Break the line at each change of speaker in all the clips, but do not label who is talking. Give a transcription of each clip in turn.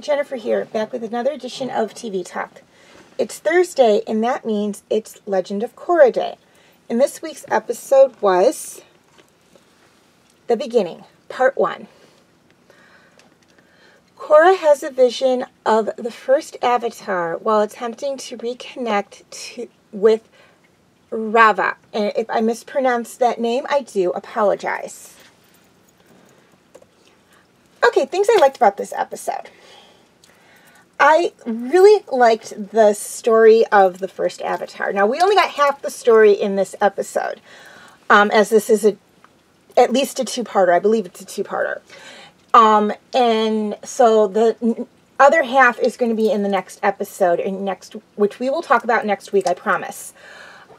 Jennifer here, back with another edition of TV Talk. It's Thursday, and that means it's Legend of Korra Day. And this week's episode was The Beginning, Part 1. Korra has a vision of the first avatar while attempting to reconnect with Raava. And if I mispronounced that name, I do apologize. Okay, things I liked about this episode. I really liked the story of the first avatar. Now, we only got half the story in this episode, as this is at least a two-parter. I believe it's a two-parter. And so the other half is going to be in the next episode, which we will talk about next week, I promise.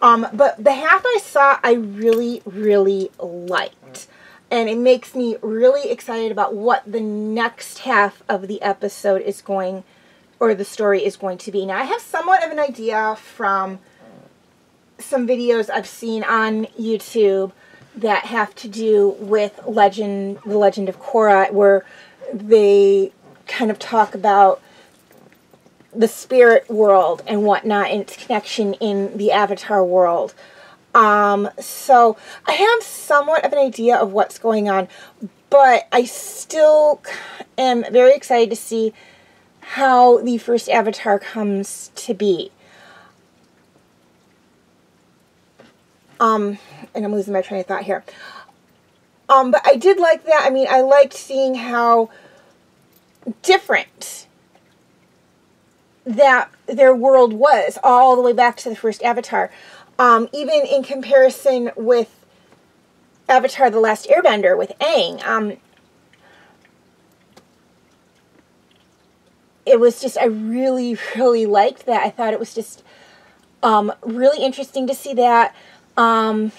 But the half I saw, I really, really liked. And it makes me really excited about what the next half of the episode is going, or the story is going to be. Now, I have somewhat of an idea from some videos I've seen on YouTube that have to do with the Legend of Korra, where they kind of talk about the spirit world and whatnot, and its connection in the Avatar world. So I have somewhat of an idea of what's going on, but I still am very excited to see how the first Avatar comes to be. And I'm losing my train of thought here. But I did like that. I mean, I liked seeing how different that their world was all the way back to the first Avatar. Even in comparison with Avatar: The Last Airbender with Aang, it was just, I really, really liked that. I thought it was just really interesting to see that, and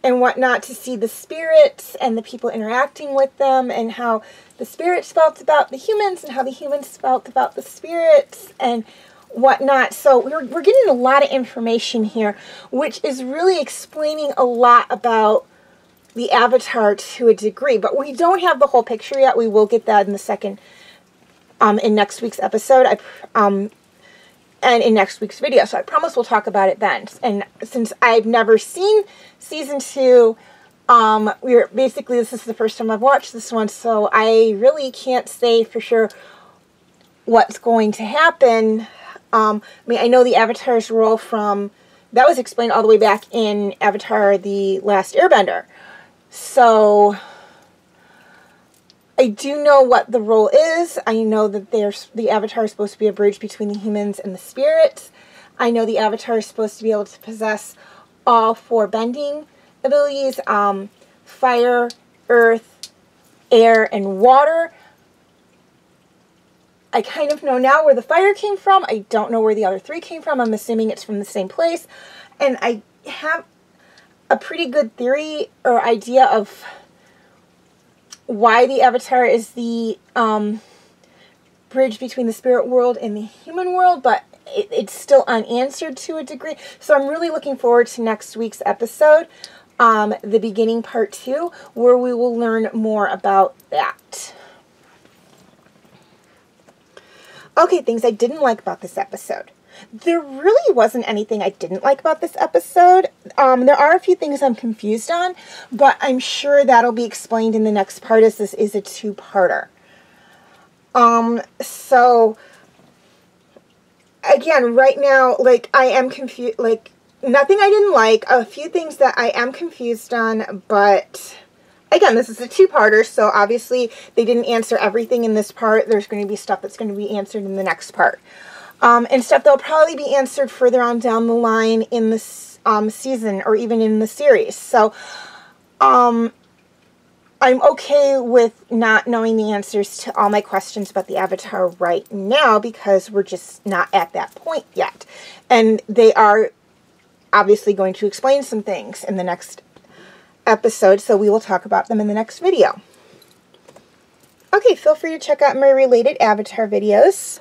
whatnot, to see the spirits and the people interacting with them, and how the spirits felt about the humans, and how the humans felt about the spirits, and whatnot. So we're getting a lot of information here, which is really explaining a lot about the Avatar to a degree. But we don't have the whole picture yet. We will get that in the second, in next week's episode, and in next week's video. So I promise we'll talk about it then. And since I've never seen season 2, this is the first time I've watched this one, so I really can't say for sure what's going to happen. I mean, I know the Avatar's role that was explained all the way back in Avatar: The Last Airbender. So I do know what the role is. I know that the Avatar is supposed to be a bridge between the humans and the spirits. I know the Avatar is supposed to be able to possess all 4 bending abilities: fire, earth, air, and water. I kind of know now where the fire came from. I don't know where the other 3 came from. I'm assuming it's from the same place. And I have a pretty good theory or idea of why the Avatar is the bridge between the spirit world and the human world, but it's still unanswered to a degree. So I'm really looking forward to next week's episode, The Beginning Part 2, where we will learn more about that. Okay, things I didn't like about this episode. There really wasn't anything I didn't like about this episode. There are a few things I'm confused on, but I'm sure that'll be explained in the next part, as this is a two-parter. So, again, right now, I am confused, nothing I didn't like, a few things that I am confused on, but again, this is a two-parter, so obviously they didn't answer everything in this part. There's going to be stuff that's going to be answered in the next part. And stuff that will probably be answered further on down the line in this season, or even in the series. So, I'm okay with not knowing the answers to all my questions about the Avatar right now, because we're just not at that point yet. And they are obviously going to explain some things in the next episode, so we will talk about them in the next video. Okay, feel free to check out my related Avatar videos.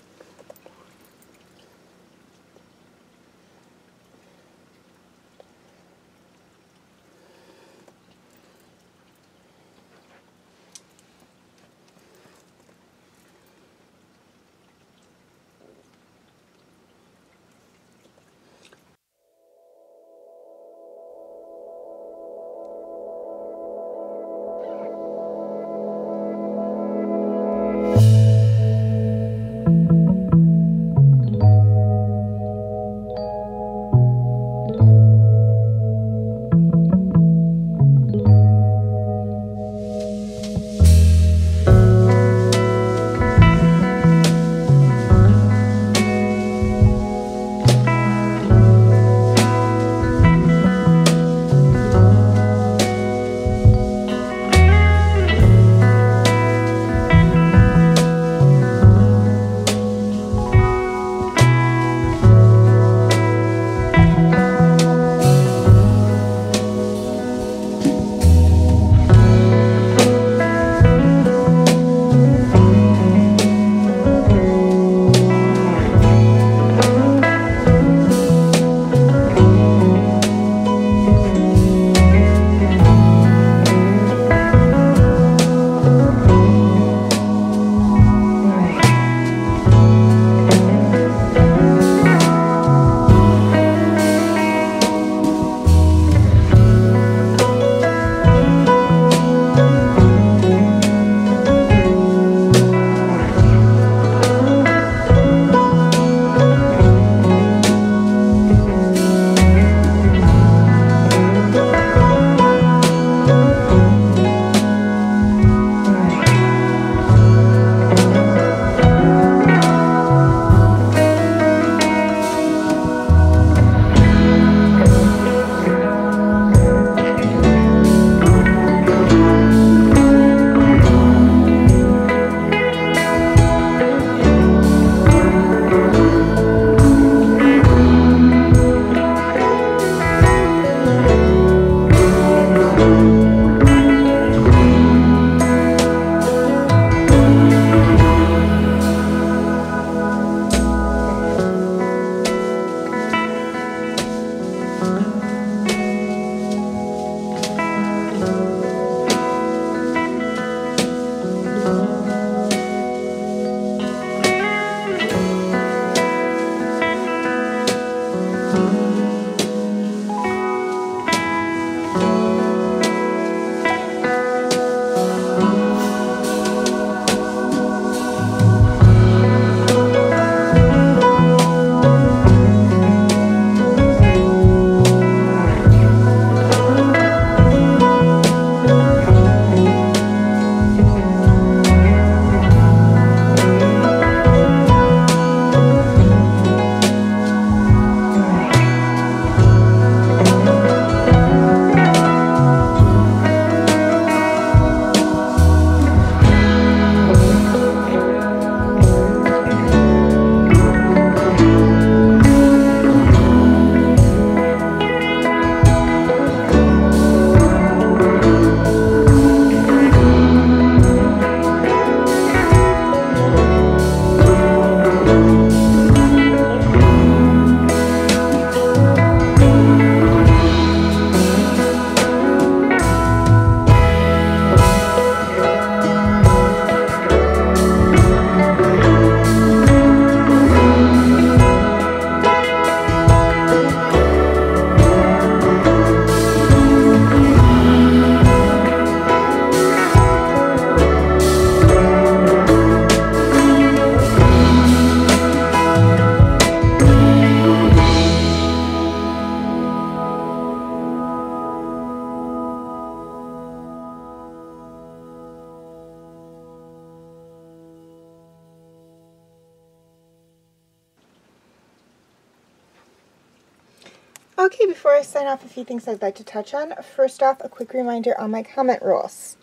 Okay, before I sign off, a few things I'd like to touch on. First off, a quick reminder on my comment rules.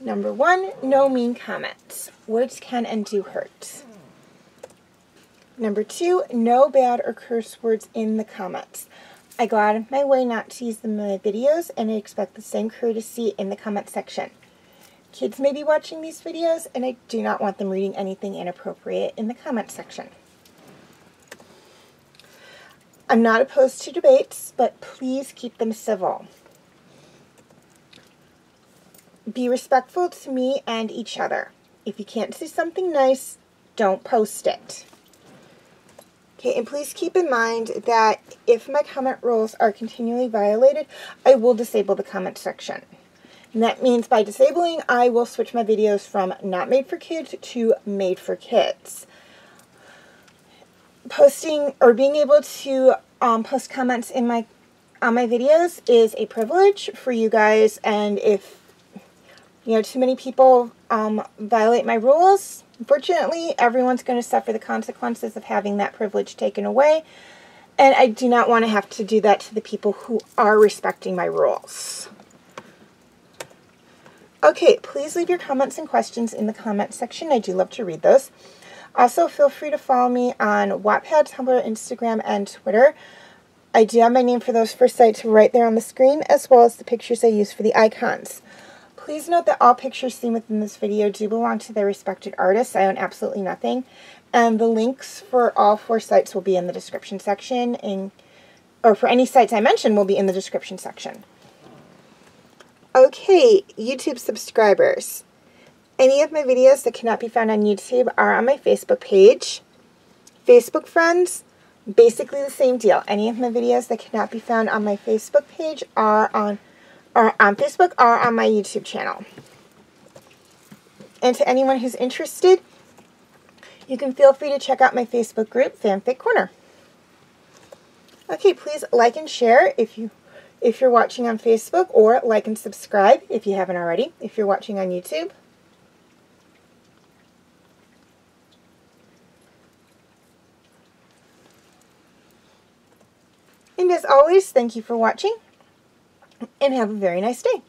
Number 1, no mean comments. Words can and do hurt. Number 2, no bad or curse words in the comments. I go out of my way not to use them in my videos, and I expect the same courtesy in the comment section. Kids may be watching these videos, and I do not want them reading anything inappropriate in the comment section. I'm not opposed to debates, but please keep them civil. Be respectful to me and each other. If you can't say something nice, don't post it. Okay, and please keep in mind that if my comment rules are continually violated, I will disable the comment section. And that means by disabling, I will switch my videos from not made for kids to made for kids. Posting or being able to post comments in on my videos is a privilege for you guys, and if too many people violate my rules, unfortunately, everyone's going to suffer the consequences of having that privilege taken away, and I do not want to have to do that to the people who are respecting my rules. Okay, please leave your comments and questions in the comment section. I do love to read those. Also, feel free to follow me on Wattpad, Tumblr, Instagram, and Twitter. I do have my name for those first sites right there on the screen, as well as the pictures I use for the icons. Please note that all pictures seen within this video do belong to their respected artists. I own absolutely nothing. And the links for all 4 sites will be in the description section, or for any sites I mention will be in the description section. Okay, YouTube subscribers. Any of my videos that cannot be found on YouTube are on my Facebook page. Facebook friends, basically the same deal. Any of my videos that cannot be found on my Facebook page are on Facebook or on my YouTube channel. And to anyone who's interested, you can feel free to check out my Facebook group, Fanfic Corner. Okay, please like and share if you're watching on Facebook, or like and subscribe if you haven't already, if you're watching on YouTube. And as always, thank you for watching, and have a very nice day.